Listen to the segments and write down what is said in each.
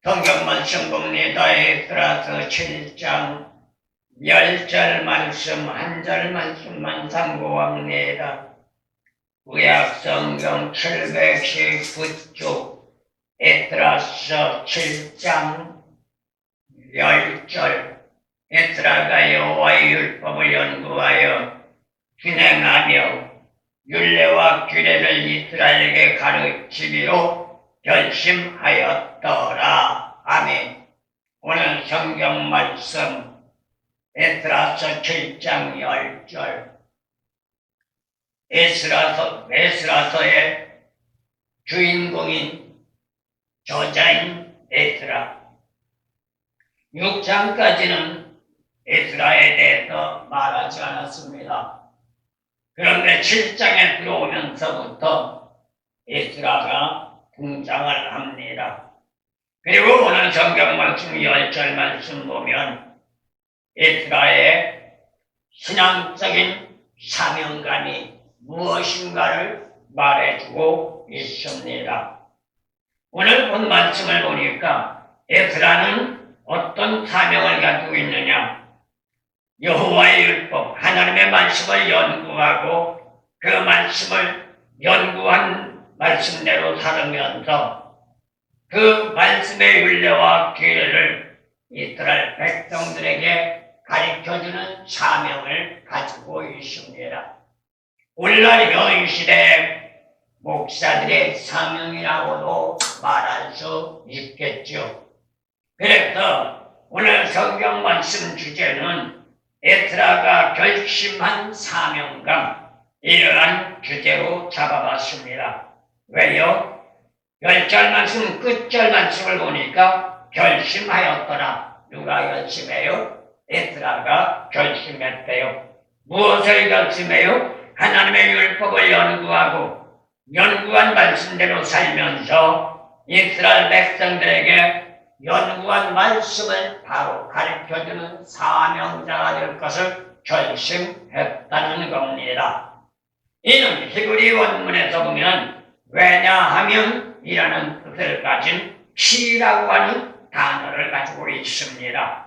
성경 말씀 봅니다. 에스라서 7장 10절 말씀, 한 절 말씀만 참고합니다. 구약 성경 719쪽 에스라서 7장 10절. 에스라가 여호와의 율법을 연구하여 진행하며 율례와 규례를 이스라엘에게 가르치기로 결심하였더라. 아멘. 오늘 성경 말씀 에스라서 7장 10절. 에스라서의 주인공인 저자인 에스라. 6장까지는 에스라에 대해서 말하지 않았습니다. 그런데 7장에 들어오면서부터 에스라가 등장을 합니다. 그리고 오늘 성경 말씀 10절 말씀 보면 에스라의 신앙적인 사명감이 무엇인가를 말해주고 있습니다. 오늘 본 말씀을 보니까 에스라는 어떤 사명을 가지고 있느냐? 여호와의 율법, 하나님의 말씀을 연구하고 그 말씀을 연구한 말씀대로 살으면서 그 말씀의 율례와 규례를 이스라엘 백성들에게 가르쳐주는 사명을 가지고 있습니다. 오늘날 현 시대 목사들의 사명이라고도 말할 수 있겠죠. 그래서 오늘 성경 말씀 주제는 에스라가 결심한 사명감, 이러한 주제로 잡아봤습니다. 왜요? 10절 말씀, 끝절 말씀을 보니까 결심하였더라. 누가 결심해요? 에스라가 결심했대요. 무엇을 결심해요? 하나님의 율법을 연구한 말씀대로 살면서 이스라엘 백성들에게 연구한 말씀을 바로 가르쳐주는 사명자가 될 것을 결심했다는 겁니다. 이는 히브리 원문에서 보면 왜냐하면 이라는 뜻을 가진 피라고 하는 단어를 가지고 있습니다.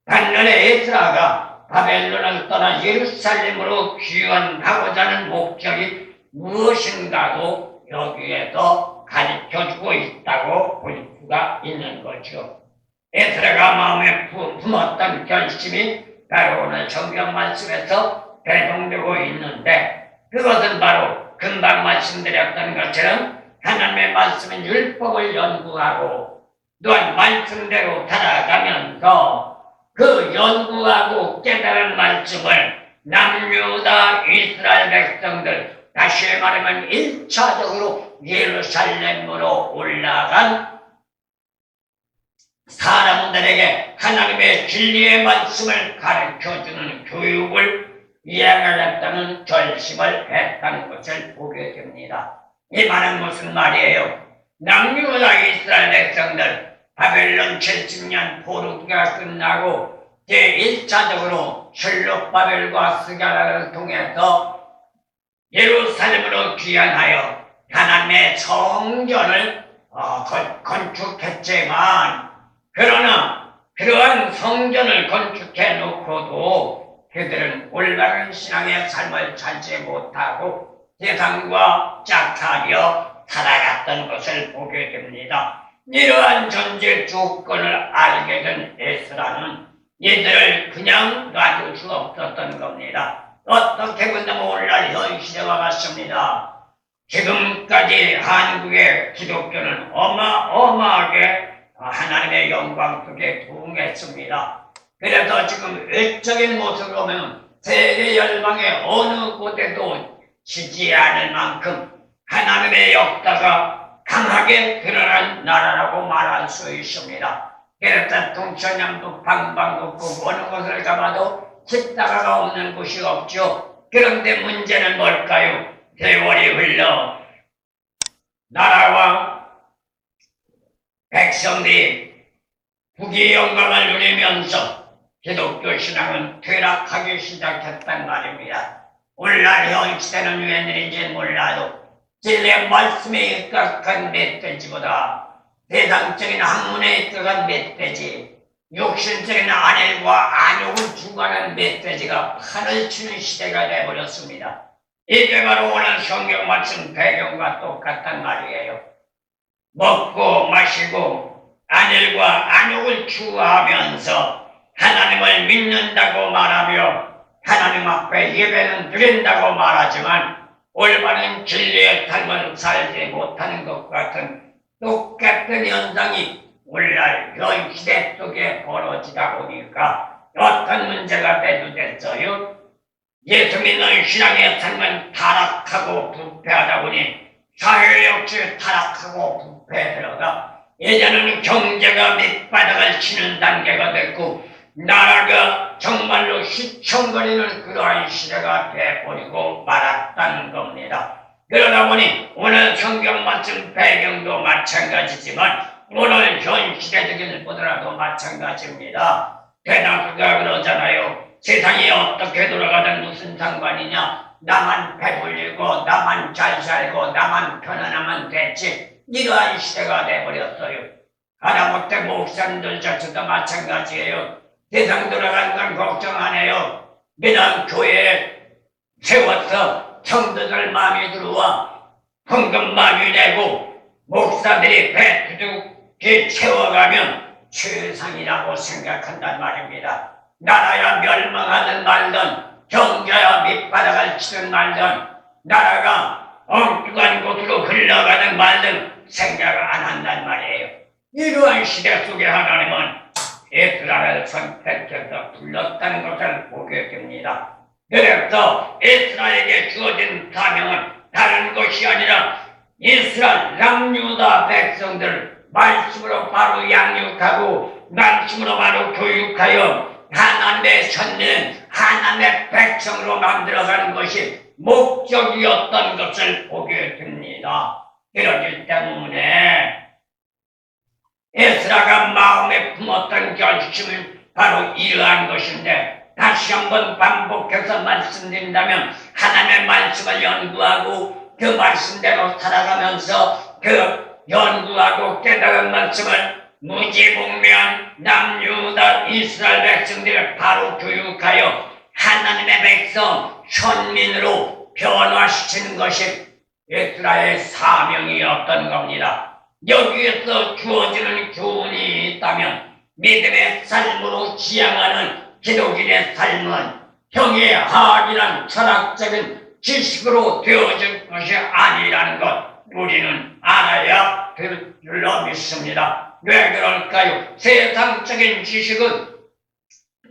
반면에 에스라가 바벨론을 떠나 예루살렘으로 귀환하고자 하는 목적이 무엇인가도 여기에서 가르쳐주고 있다고 볼 수가 있는 거죠. 에스라가 마음에 품었던 결심이 바로 오늘 성경 말씀에서 배동되고 있는데, 그것은 바로 금방 말씀드렸던 것처럼 하나님의 말씀인 율법을 연구하고 또한 말씀대로 살아가면서 그 연구하고 깨달은 말씀을 남유다 이스라엘 백성들, 다시 말하면 1차적으로 예루살렘으로 올라간 사람들에게 하나님의 진리의 말씀을 가르쳐주는 교육을 이행하겠다는 결심을 했다는 것을 보게 됩니다. 이 말은 무슨 말이에요? 남유다 이스라엘 백성들, 바벨론 70년 포로기가 끝나고 제1차적으로 실록바벨과 스가랴를 통해서 예루살렘으로 귀환하여 하나님의 성전을 건축했지만, 그러나 그러한 성전을 건축해 놓고도 그들은 올바른 신앙의 삶을 살지 못하고 세상과 짝하려 살아갔던 것을 보게 됩니다. 이러한 전제 조건을 알게 된 에스라는 이들을 그냥 놔둘 수 없었던 겁니다. 어떻게 본다면 오늘날 현 시대와 같습니다. 지금까지 한국의 기독교는 어마어마하게 하나님의 영광 속에 부응했습니다. 그래서 지금 외적인 모습을 보면 세계 열방의 어느 곳에도 지지 않을 만큼 하나님의 역사가 강하게 드러난 나라라고 말할 수 있습니다. 그래서 동천양도 방방곡곡 어느 곳을 가봐도 십자가가 없는 곳이 없죠. 그런데 문제는 뭘까요? 세월이 흘러 나라와 백성들이 국의 영광을 누리면서 기독교 신앙은 퇴락하기 시작했단 말입니다. 오늘날 현 시대는 웬일인지 몰라도 진리의 말씀에 입각한 멧돼지보다 세상적인 학문에 들어간 멧돼지, 육신적인 아내와 안욕을 추구하는 멧돼지가 판을 치는 시대가 되어버렸습니다. 이게 바로 오늘 성경 말씀 배경과 똑같단 말이에요. 먹고 마시고 안일과 안욕을 추구하면서 하나님을 믿는다고 말하며 하나님 앞에 예배는 드린다고 말하지만 올바른 진리의 삶을 살지 못하는 것 같은 똑같은 현상이 오늘날 현 시대 속에 벌어지다 보니까 어떤 문제가 대두됐어요? 예수 믿는 신앙의 삶은 타락하고 부패하다 보니 사회 역시 타락하고 부패에 들어가 예전에는 경제가 밑바닥을 치는 단계가 됐고 나라가 정말로 휘청거리는 그러한 시대가 돼버리고 말았다는 겁니다. 그러다 보니 오늘 성경 말씀 배경도 마찬가지지만 오늘 현 시대적인 보더라도 마찬가지입니다. 대다수가 그러잖아요. 세상이 어떻게 돌아가든 무슨 상관이냐. 나만 배불리고 나만 잘 살고 나만 편안하면 됐지. 이러한 시대가 돼버렸어요. 하다못해 목사님들 자체도 마찬가지예요. 세상 돌아가는 건 걱정 안 해요. 매달 교회에 세워서 성도들 마음이 들어와 헌금 많이 내고 목사들이 배 두둑히 채워가면 최상이라고 생각한단 말입니다. 나라야 멸망하든 말든 경제야 밑바닥을 치든 말든 나라가 엉뚱한 곳으로 흘러가든 말든 생각을 안 한단 말이에요. 이러한 시대 속에 하나님은 이스라엘을 선택해서 불렀다는 것을 보게 됩니다. 그래서 이스라엘에게 주어진 사명은 다른 것이 아니라 이스라엘 남유다 백성들 말씀으로 바로 양육하고 말씀으로 바로 교육하여 하나님의 선민, 하나님의 백성으로 만들어가는 것이 목적이었던 것을 보게 됩니다. 그렇기 때문에 에스라가 마음에 품었던 결심은 바로 이러한 것인데 다시 한번 반복해서 말씀드린다면 하나님의 말씀을 연구하고 그 말씀대로 살아가면서 그 연구하고 깨달은 말씀을 무지몽매한 남유다 이스라엘 백성들을 바로 교육하여 하나님의 백성 선민으로 변화시키는 것이 에스라의 사명이었던 겁니다. 여기에서 주어지는 교훈이 있다면 믿음의 삶으로 지향하는 기독인의 삶은 형의 하악이란 철학적인 지식으로 되어질 것이 아니라는 것 우리는 알아야 될 줄로 믿습니다. 왜 그럴까요? 세상적인 지식은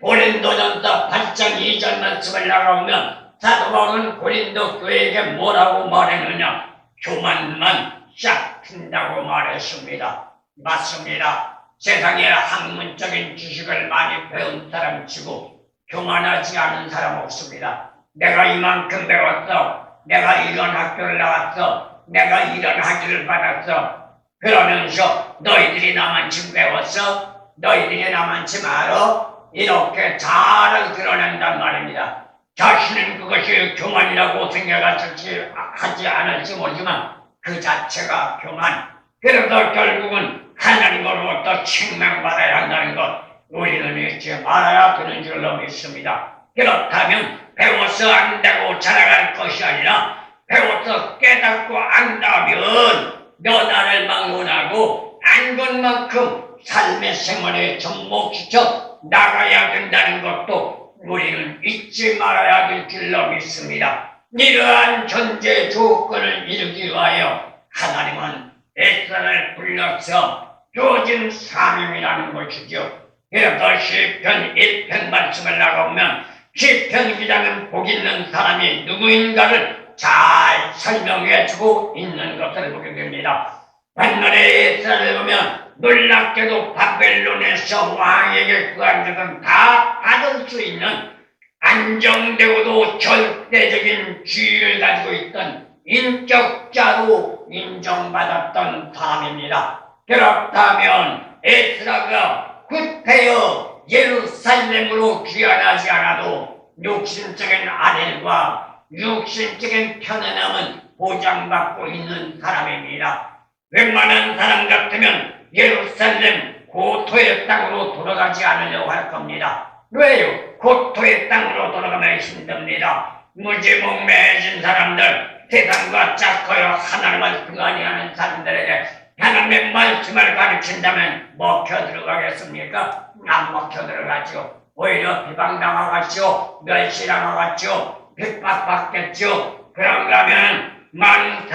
고린도전서 8장 2절 말씀을 나가보면 사도 바울은 고린도 교회에게 뭐라고 말했느냐? 교만만 싹 튼다고 말했습니다. 맞습니다. 세상에 학문적인 지식을 많이 배운 사람 치고 교만하지 않은 사람 없습니다. 내가 이만큼 배웠어. 내가 이런 학교를 나왔어. 내가 이런 학위를 받았어. 그러면서 너희들이 나만큼 배웠어? 너희들이 나만큼 알아? 이렇게 자랑을 드러낸단 말입니다. 자신은 그것이 교만이라고 생각하지 않을지 모르지만 그 자체가 교만. 그래서 결국은 하나님으로부터 책망받아야 한다는 것 우리는 잊지 말아야 되는 줄로 믿습니다. 그렇다면 배워서 안다고 자라갈 것이 아니라 배워서 깨닫고 안다면 너 나를 막론하고 안 건 만큼 삶의 생활에 접목시켜 나가야 된다는 것도 우리는 잊지 말아야 될 줄로 믿습니다. 이러한 전제 조건을 이루기 위하여 하나님은 에스라를 불러서 주어진 사명이라는 것이죠. 그래서 시편 1편 말씀을 나가보면 시편 기자는 복 있는 사람이 누구인가를 잘 설명해주고 있는 것을 보게 됩니다. 반면에 에스라를 보면 놀랍게도 바벨론에서 왕에게 구한 것은 다 받을 수 있는 안정되고도 절대적인 지위를 가지고 있던 인격자로 인정받았던 사람입니다. 그렇다면 에스라가 구태여 예루살렘으로 귀환하지 않아도 육신적인 아들과 육신적인 편안함은 보장받고 있는 사람입니다. 웬만한 사람 같으면 예루살렘 고토의 땅으로 돌아가지 않으려고 할 겁니다. 왜요? 고토의 땅으로 돌아가면 힘듭니다. 무지몽매해진 사람들, 세상과 짝거여 하나님을 등한히 하는 사람들에게 하나님의 말씀을 가르친다면 먹혀 들어가겠습니까? 안 먹혀 들어가죠. 오히려 비방당하겠죠. 멸시당하겠죠. 핍박받겠죠. 그런가 하면 많은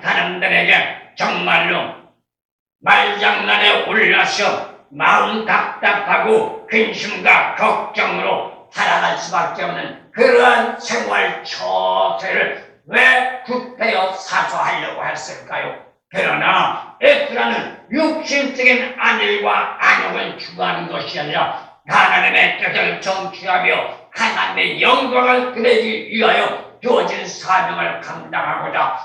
사람들에게 정말로 말장난에 올라서 마음 답답하고 근심과 걱정으로 살아갈 수밖에 없는 그러한 생활 처세를 왜 구태여 사소하려고 했을까요? 그러나 에스라는 육신적인 안일과 안욕을 추구하는 것이 아니라 하나님의 뜻을 성취하며 하나님의 영광을 드리기 위하여 주어진 사명을 감당하고자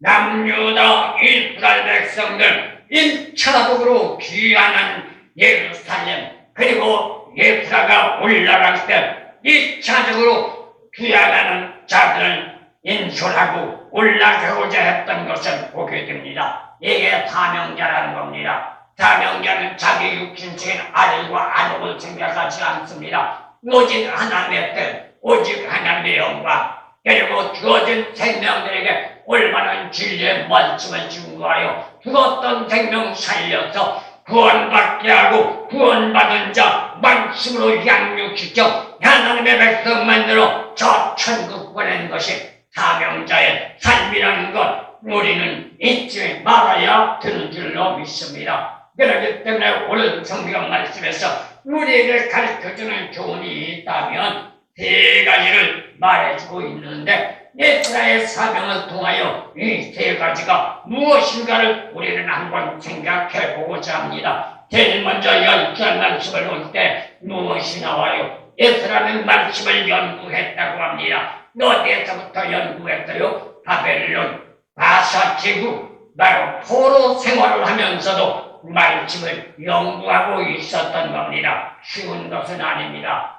남유다 이스라엘 백성들 1차적으로 귀환한 예루살렘 그리고 에스라가 올라갈 때 2차적으로 귀환하는 자들을 인솔하고 올라가고자 했던 것을 보게 됩니다. 이게 사명자라는 겁니다. 사명자는 자기 육신적인 아들과 안옥을 생각하지 않습니다. 오직 하나님의 뜻, 오직 하나님의 영광, 그리고 주어진 생명들에게 올바른 진리의 말씀을 증거하여 죽었던 생명 살려서 구원받게 하고 구원받은 자 말씀으로 양육시켜 하나님의 백성 만들어 저 천국 보내는 것이 사명자의 삶이라는 것 우리는 잊지 말아야 되는 줄로 믿습니다. 그렇기 때문에 오늘 성경 말씀에서 우리에게 가르쳐주는 교훈이 있다면 세 가지를 말해주고 있는데 에스라의 사명을 통하여 이 세 가지가 무엇인가를 우리는 한번 생각해 보고자 합니다. 제일 먼저 10절 말씀을 볼 때 무엇이 나와요? 에스라는 말씀을 연구했다고 합니다. 어디에서부터 연구했어요? 바벨론, 바사지구, 바로 포로 생활을 하면서도 말씀을 연구하고 있었던 겁니다. 쉬운 것은 아닙니다.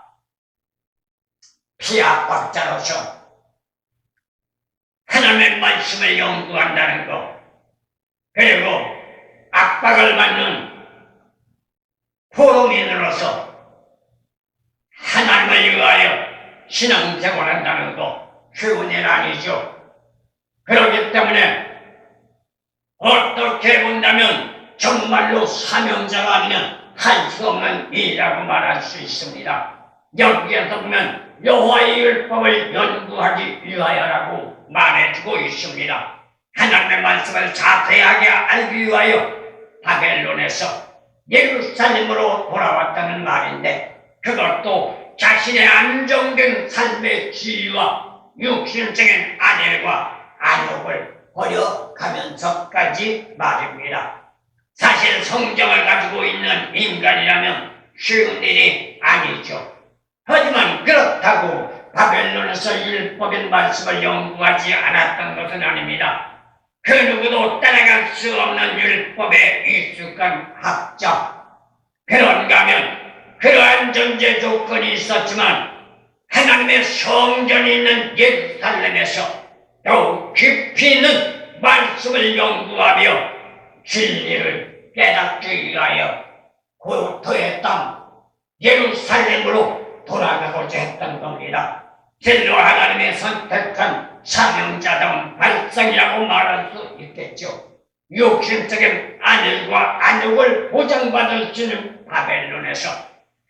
피아박자로서 하나님의 말씀을 연구한다는 것, 그리고 압박을 받는 포로민으로서 하나님을 위하여 신앙생활한다는 것 쉬운 일 아니죠. 그렇기 때문에 어떻게 본다면 정말로 사명자가 아니면 할 수 없는 일이라고 말할 수 있습니다. 여기에서 보면 여호와의 율법을 연구하기 위하여라고 말해주고 있습니다. 하나님의 말씀을 자세하게 알기 위하여 바벨론에서 예루살렘으로 돌아왔다는 말인데 그것도 자신의 안정된 삶의 지위와 육신적인 안일과 안욕을 버려가면서까지 말입니다. 사실 성경을 가지고 있는 인간이라면 쉬운 일이 아니죠. 하지만 그렇다고 바벨론에서 율법의 말씀을 연구하지 않았던 것은 아닙니다. 그 누구도 따라갈 수 없는 율법에 익숙한 학자. 그런가 하면 그러한 전제 조건이 있었지만 하나님의 성전이 있는 예루살렘에서 더욱 깊이 있는 말씀을 연구하며 진리를 깨닫기 위하여 고토의 땅 예루살렘으로 돌아가고자 했던 겁니다. 진로 하나님의 선택한 사명자다운 발상이라고 말할 수 있겠죠. 육신적인 안일과 안욕을 보장받을 수 있는 바벨론에서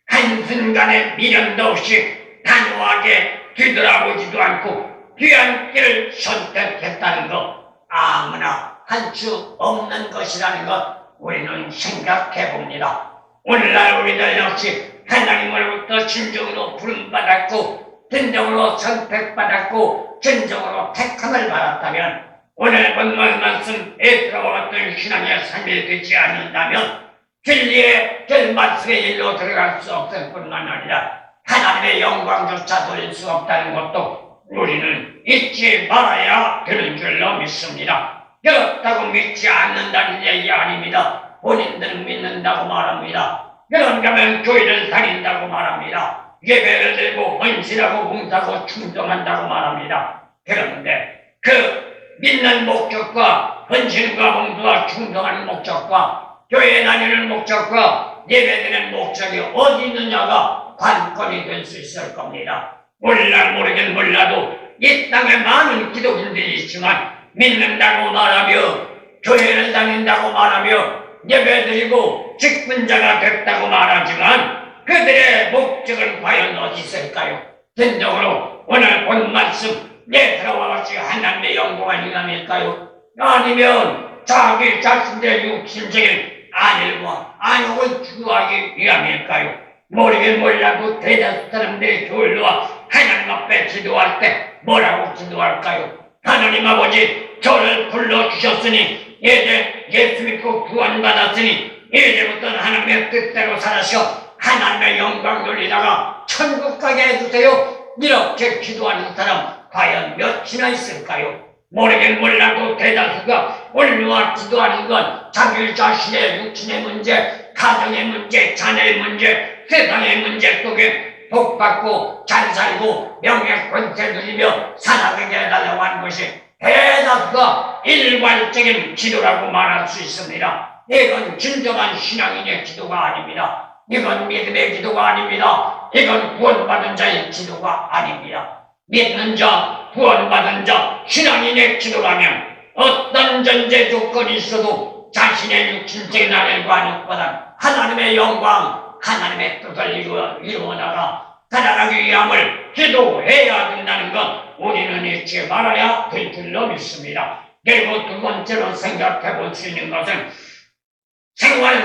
한순간의 미련도 없이 단호하게 뒤돌아보지도 않고 귀한 길을 선택했다는 것 아무나 할 수 없는 것이라는 것 우리는 생각해 봅니다. 오늘날 우리들 역시 하나님으로부터 진정으로 부름받았고 진정으로 선택받았고 진정으로 택함을 받았다면 오늘 본문 말씀 에스라와 같은 신앙의 삶이 되지 않는다면 진리의 길 말씀의 일로 들어갈 수 없을 뿐만 아니라 하나님의 영광조차 돌릴 수 없다는 것도 우리는 잊지 말아야 되는 줄로 믿습니다. 그렇다고 믿지 않는다는 얘기 아닙니다. 본인들은 믿는다고 말합니다. 그런가 하면 교회를 다닌다고 말합니다. 예배를 드리고 헌신하고 봉사하고 충성한다고 말합니다. 그런데 그 믿는 목적과 헌신과 봉사와 충성하는 목적과 교회 다니는 목적과 예배드리는 목적이 어디 있느냐가 관건이 될 수 있을 겁니다. 모르긴 몰라도 이 땅에 많은 기독인들이 있지만 믿는다고 말하며 교회를 다닌다고 말하며 예배드리고 직분자가 됐다고 말하지만 그들의 목적은 과연 어디 있을까요? 진정으로 오늘 본 말씀 예수와 같이 하나님의 영광을 위함일까요? 아니면 자기 자신의 육신적인 안일과 안욕을 추구하기 위함일까요? 모르긴 몰라도 대다수 사람들이 교회와 하나님 앞에 기도할 때 뭐라고 기도할까요? 하나님 아버지, 저를 불러주셨으니 이제 예수 믿고 구원받았으니 이제부터는 하나님의 뜻대로 살아서 하나님의 영광 돌리다가 천국 가게 해주세요. 이렇게 기도하는 사람 과연 몇이나 있을까요? 모르긴 몰라도 대다수가 올려와 기도하는 건 자기 자신의 육신의 문제, 가정의 문제, 자녀의 문제, 세상의 문제 속에 복받고 잘 살고 명예 권세 누리며 살아가게 해달라고 하는 것이 대다수가 일괄적인 기도라고 말할 수 있습니다. 이건 진정한 신앙인의 기도가 아닙니다. 이건 믿음의 기도가 아닙니다. 이건 구원받은 자의 기도가 아닙니다. 믿는 자, 구원받은 자, 신앙인의 기도라면 어떤 전제 조건이 있어도 자신의 육신적인 안일과 안욕보다 하나님의 영광, 하나님의 뜻을 이루어 나가 살아가기 위함을 기도해야 된다는 것 우리는 잊지 말아야 될 줄로 믿습니다. 그리고 두 번째로 생각해 볼 수 있는 것은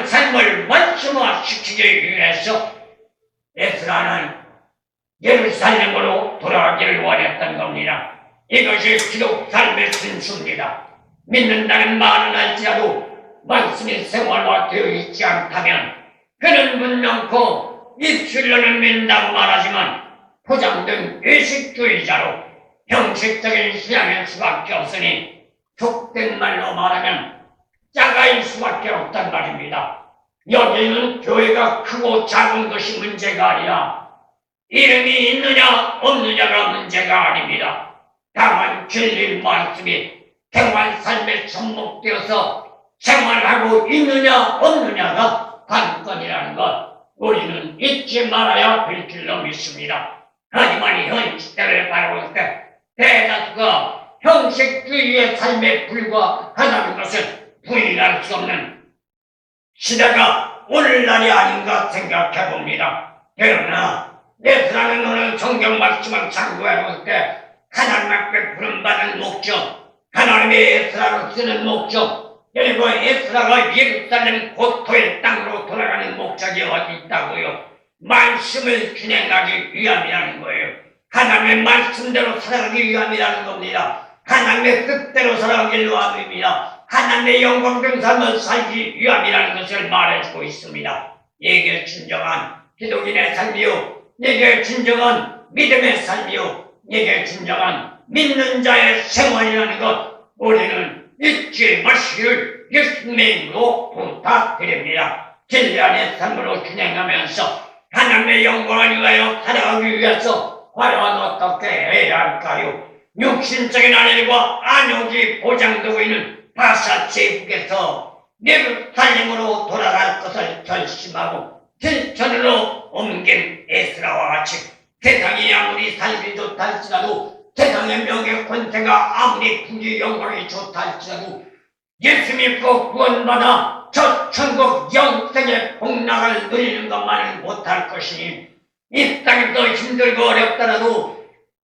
삶을 말씀화시키기 위해서 에스라는 예루살렘으로 돌아가기를 원했던 겁니다. 이것이 기독 삶의 순수입니다. 믿는다는 말은 할지라도 말씀이 생활화되어 있지 않다면 그는 분명코 입술로는 믿는다고 말하지만 포장된 의식주의자로 형식적인 신앙일 수밖에 없으니 속된 말로 말하면 짜가일 수밖에 없단 말입니다. 여기는 교회가 크고 작은 것이 문제가 아니라 이름이 있느냐 없느냐가 문제가 아닙니다. 다만 진리 말씀이 생활 삶에 접목되어서 생활하고 있느냐 없느냐가 관건이라는 것 우리는 잊지 말아야 될 줄로 믿습니다. 하지만 현 시대를 바라볼 때 대다수가 형식주의의 삶에 불과하다는 것을 부인할 수 없는 시대가 오늘날이 아닌가 생각해 봅니다. 그러나 예수라는 오늘 성경 말씀을 참고해 볼 때 하나님 앞에 부름받은 목적, 하나님의 예수라로 쓰는 목적, 그리고 예수라가 예루살렘 고토의 땅으로 돌아가는 목적이 어디 있다고요? 말씀을 진행하기 위함이라는 거예요. 하나님의 말씀대로 살아가기 위함이라는 겁니다. 하나님의 뜻대로 살아가기 위함입니다. 하나님의 영광된 삶을 살기 위함이라는 것을 말해주고 있습니다. 이게 진정한 기독인의 삶이요, 이게 진정한 믿음의 삶이요, 이게 진정한 믿는 자의 생활이라는 것 우리는 잊지 마시기를 예수님의 이름으로 부탁드립니다. 진리 안의 삶으로 진행하면서 하나님의 영광을 위하여 살아가기 위해서 과연 어떻게 해야 할까요? 육신적인 안일과 안욕이 보장되고 있는 바사 제국에서 예루살렘으로 돌아갈 것을 결심하고 실천으로 옮긴 에스라와 같이 세상이 아무리 살기 좋다 할지라도 세상의 명예 권세가 아무리 부귀 영광이 좋다 할지라도 예수 믿고 구원받아 저 천국 영생의 복락을 누리는 것만은 못할 것이니 이 땅에서 힘들고 어렵더라도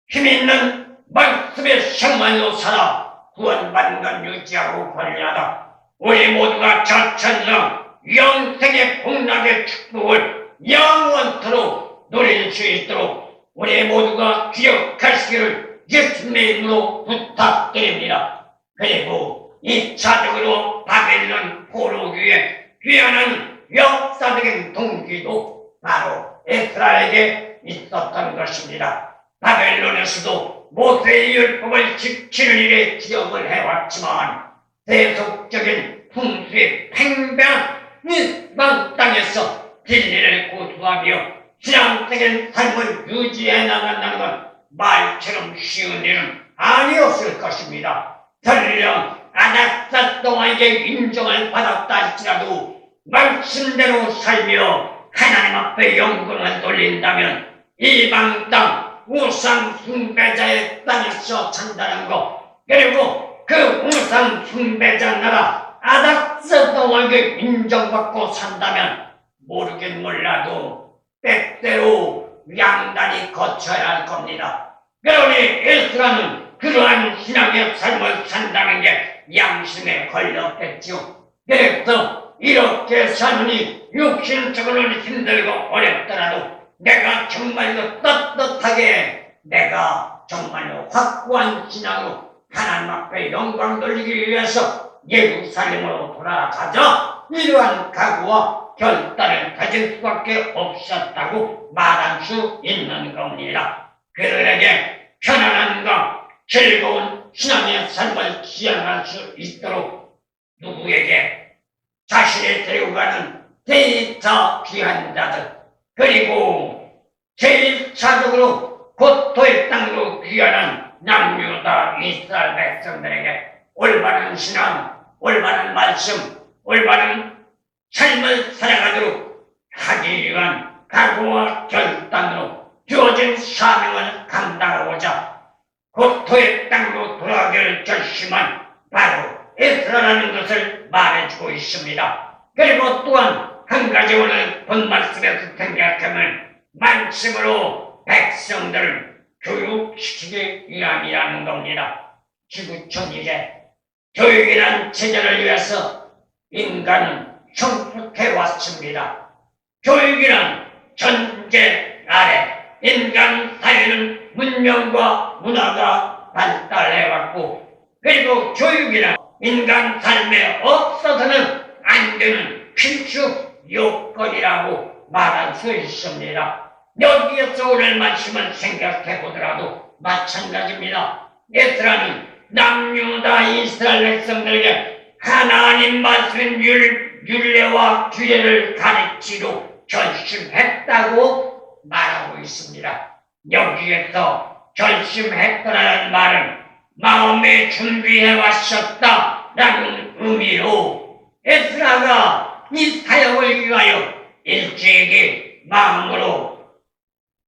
힘있는 말씀의 생활로 살아 구원받는 건 유지하고 관리하다. 우리 모두가 저천성 영생의 복락의 축복을 영원토록 누릴 수 있도록 우리 모두가 기억하시기를 예수님의 이름으로 부탁드립니다. 그리고 2차적으로 바벨론 포로기에 귀환하는 역사적인 동기도 바로 에스라에게 있었던 것입니다. 바벨론에서도 모세의 율법을 지키는 일에 기억을 해왔지만 세속적인 풍수의 팽배한 이방 땅에서 진리를 고수하며 신앙적인 삶을 유지해 나간다는 건 말처럼 쉬운 일은 아니었을 것입니다. 설령 아낙사 동안에게 인정을 받았다 할지라도 말씀대로 살며 하나님 앞에 영광을 돌린다면 이방 땅 우상 숭배자의 땅에서 산다는 것, 그리고 그 우상 숭배자 나라 아닥서동을 인정받고 산다면 모르긴 몰라도 때때로 양단이 거쳐야 할 겁니다. 그러니 에스라는 그러한 신앙의 삶을 산다는 게 양심에 걸렸겠죠. 그래서 이렇게 사느니 육신적으로는 힘들고 어렵더라도 내가 정말로 떳떳하게 내가 정말로 확고한 신앙으로 하나님 앞에 영광 돌리기 위해서 예루살렘으로 돌아가자, 이러한 각오와 결단을 가질 수밖에 없었다고 말할 수 있는 겁니다. 그들에게 편안함과 즐거운 신앙의 삶을 지향할 수 있도록 누구에게 자신이 데리고 가는 제2차 귀한 자들, 그리고 제1차적으로 고토의 땅으로 귀환한 남유다 이스라엘 백성들에게 올바른 신앙, 올바른 말씀, 올바른 삶을 살아가도록 하기 위한 각오와 결단으로 주어진 사명을 감당하고자 고토의 땅으로 돌아가기를 결심한 바로 에스라라는 것을 말해주고 있습니다. 그리고 또한 한 가지 오늘 본 말씀에서 생각하면 말씀으로 백성들을 교육시키기 위함이라는 겁니다. 지구촌 이제 교육이란 체제를 위해서 인간은 성숙해 왔습니다. 교육이란 전제 아래 인간 사회는 문명과 문화가 발달해왔고, 그리고 교육이란 인간 삶에 없어서는 안 되는 필수 요건이라고 말할 수 있습니다. 여기에서 오늘 말씀을 생각해 보더라도 마찬가지입니다. 에스라는 남유다 이스라엘 백성들에게 하나님 말씀인 율례와 규례를 가르치기로 결심했다고 말하고 있습니다. 여기에서 결심했다는 말은 마음에 준비해 왔었다라는 의미로 에스라가 이 사역을 위하여 일찍이 마음으로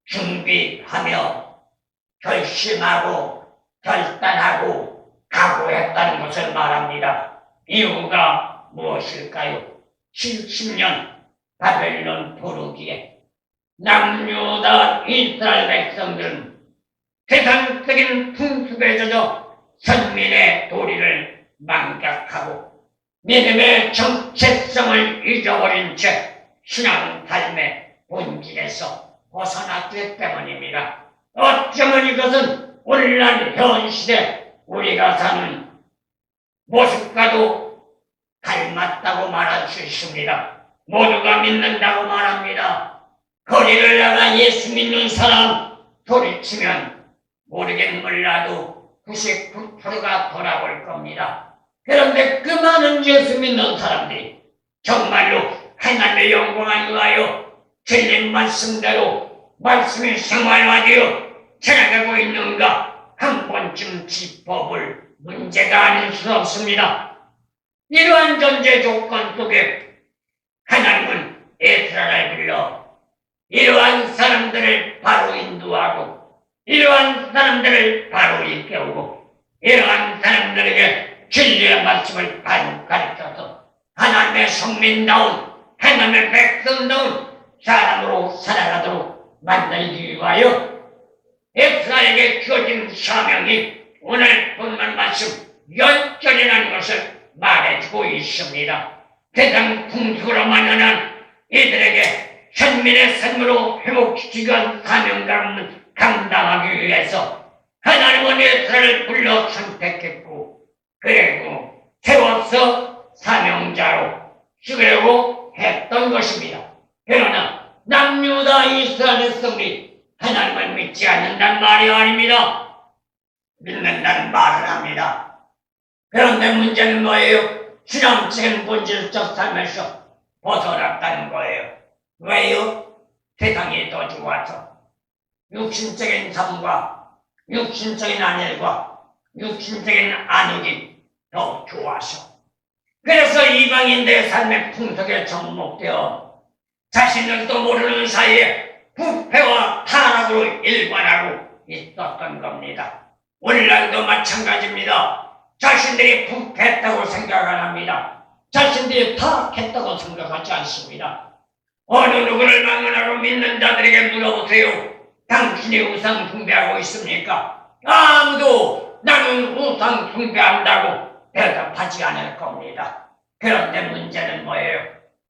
준비하며 결심하고 결단하고 각오했다는 것을 말합니다. 이유가 무엇일까요? 70년 바벨론 포로기에 남유다 이스라엘 백성들은 세상적인 풍습에 젖어 선민의 도리를 망각하고 믿음의 정체성을 잊어버린 채 신앙 삶의 본질에서 벗어났기 때문입니다. 어쩌면 이것은 오늘날 현 시대 우리가 사는 모습과도 닮았다고 말할 수 있습니다. 모두가 믿는다고 말합니다. 거리를 나가 예수 믿는 사람 소리치면 모르긴 몰라도 99%가 돌아올 겁니다. 그런데 그 많은 예수 믿는 사람들이 정말로 하나님의 영광을 위하여 진리 말씀대로 말씀이 생활화되어 살아가고 있는가 한 번쯤 짚어볼 문제가 아닐 수 없습니다. 이러한 전제 조건 속에 하나님은 에스라를 불러 이러한 사람들을 바로 인도하고 이러한 사람들을 바로 일깨우고 이러한 사람들에게 진리의 말씀을 바로 가르쳐서 하나님의 성민다운 하나님의 백성다운 사람으로 살아가도록 만들기 위하여 에스라에게 주어진 사명이 오늘 본문 말씀 연전이라는 것을 말해주고 있습니다. 세상 풍속으로 만연한 이들에게 선민의 삶으로 회복시키기 위한 사명감을 감당하기 위해서 하나님은 에스라를 불러 선택했고 그리고 세워서 사명자로 쓰려고 했던 것입니다. 그러나 남유다 이스라엘 백성이 하나님을 믿지 않는다는 말이 아닙니다. 믿는다는 말을 합니다. 그런데 문제는 뭐예요? 신앙적인 본질적 삶에서 벗어났다는 거예요. 왜요? 세상이 더 좋아서 육신적인 삶과 육신적인 안일과 육신적인 안익이 더 좋아서 그래서 이방인들의 삶의 풍속에 접목되어 자신들도 모르는 사이에 부패와 타락으로 일관하고 있었던 겁니다. 오늘날도 마찬가지입니다. 자신들이 부패했다고 생각 안 합니다. 자신들이 타락했다고 생각하지 않습니다. 어느 누구를 막론하고 믿는 자들에게 물어보세요. 당신이 우상 숭배하고 있습니까? 아무도 나는 우상 숭배한다고 대답하지 않을 겁니다. 그런데 문제는 뭐예요?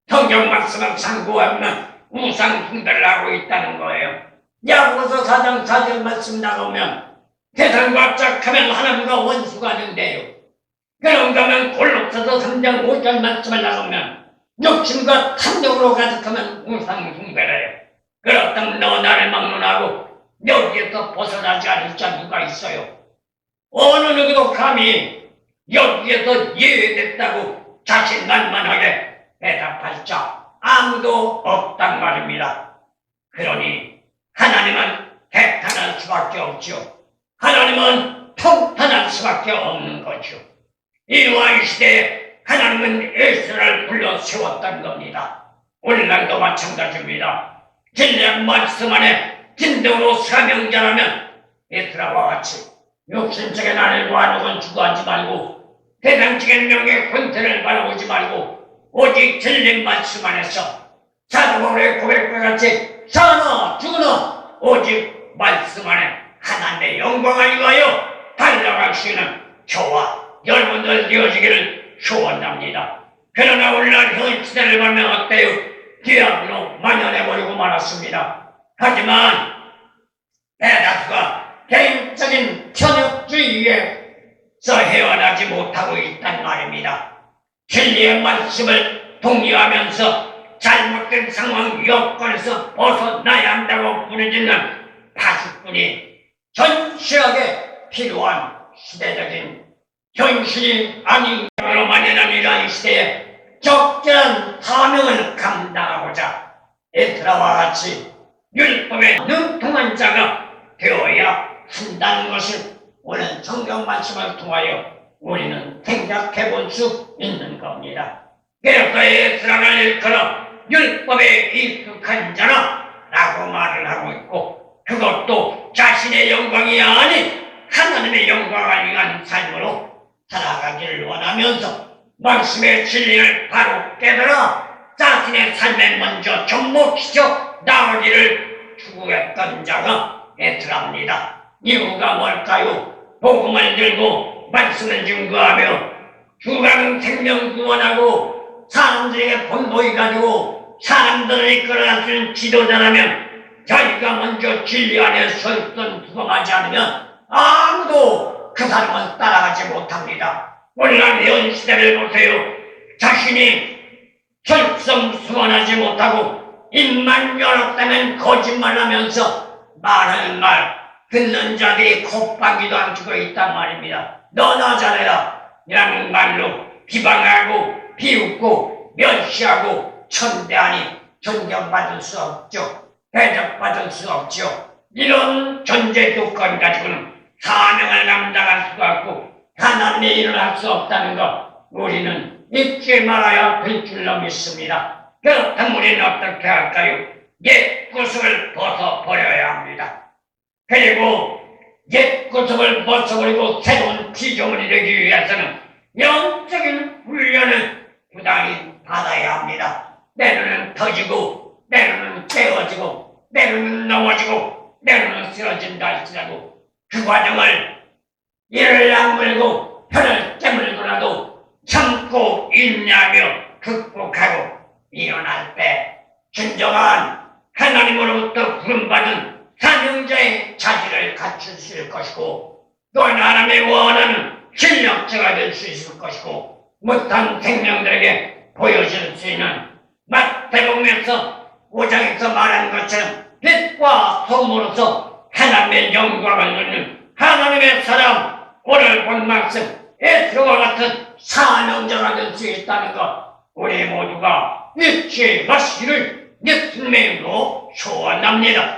성경 말씀을 상고하면 우상 숭배를 하고 있다는 거예요. 야고보서 4장 4절 말씀 나오면 세상과 짝하면 하나님과 원수가 된대요. 그런가 하면 골로새서 3장 5절 말씀을 나오면 욕심과 탐욕으로 가득하면 우상 숭배를 해요. 그렇다면 너 나를 막론하고 여기에서 벗어나지 않을 자 누가 있어요? 어느 누구도 감히 여기에서 예외됐다고 자신만만하게 대답할 자 아무도 없단 말입니다. 그러니 하나님은 개탄할 수밖에 없죠. 하나님은 통탄할 수밖에 없는 거죠. 이 왕시대에 하나님은 에스라를 불러 세웠던 겁니다. 오늘날도 마찬가지입니다. 진리의 말씀 안에 진정으로 사명자라면 에스라와 같이 육신적인 나를 구하는 주구하지 말고 세상적인 명예 권세를 바라보지 말고 오직 진리 말씀 안에서 사도바울의 고백과 같이 사나 죽으나 오직 말씀 안에 하나님의 영광을 위하여 달려갈 수 있는 저와 여러분들 되어지기를 소원합니다. 그러나 오늘날 현 시대를 보면 어때요? 디아블로 만연해버리고 말았습니다. 하지만 대다수가 개인적인 편협주의에서 헤어나지 못하고 있단 말입니다. 진리의 말씀을 독려하면서 잘못된 상황 여건에서 벗어나야 한다고 부르짖는 파수꾼이 전시하게 필요한 시대적인 현실이 아닌가로 만연한 이러한 시대에 적절한 사명을 감당하고자 에스라와 같이 율법에 능통한 자가 되어야 한다는 것을 오늘 성경 말씀을 통하여 우리는 생각해 볼 수 있는 겁니다. 그래서 에스라를 일컬어 율법에 익숙한 자라 라고 말을 하고 있고 그것도 자신의 영광이 아닌 하나님의 영광을 위한 삶으로 살아가기를 원하면서 말씀의 진리를 바로 깨달아 자신의 삶에 먼저 접목시켜 나아가기를 추구했던 자가 에스라입니다. 이유가 뭘까요? 복음을 들고 말씀을 증거하며 주간 생명 구원하고 사람들에게 본보이 가지고 사람들을 이끌어갈 수 있는 지도자라면 자기가 먼저 진리 안에 서 있던 수긍하지 않으면 아무도 그 사람은 따라가지 못합니다. 오늘날 현 시대를 보세요. 자신이 설성수원하지 못하고 입만 열었다면 거짓말하면서 말하는 말 듣는 자들이 콧방귀도 안 뀌고 있단 말입니다. 너나 잘해라 이라는 말로 비방하고 비웃고 멸시하고 천대하니 존경받을 수 없죠. 대접받을 수 없죠. 이런 존재 조건 가지고는 사명을 감당할 수가 없고 하나님의 일을 할 수 없다는 것 우리는 잊지 말아야 될 줄로 믿습니다. 그렇다면 우리는 어떻게 할까요? 옛 구습을 벗어버려야 합니다. 그리고 옛 구습을 벗어버리고 새로운 피조물이 되기 위해서는 영적인 훈련을 부단히 받아야 합니다. 때로는 터지고 때로는 깨어지고 때로는 넘어지고 때로는 쓰러진다 할지라도 그 과정을 이를 악물고 혀를 깨물고라도 참고 인내하며 극복하고 일어날 때 진정한 하나님으로부터 부름받은 사명자의 자질을 갖추실 것이고 또한 하나님의 원하는 실력자가 될 수 있을 것이고 못한 생명들에게 보여줄 수 있는 마태복음에서 5장에서 말한 것처럼 빛과 소금으로서 하나님의 영광을 누리는 하나님의 사람 오늘 본 말씀 에스라와 같은 사명자가 될 수 있다는 것 우리 모두가 잊지 마시기를 예수님의 이름으로 소원합니다.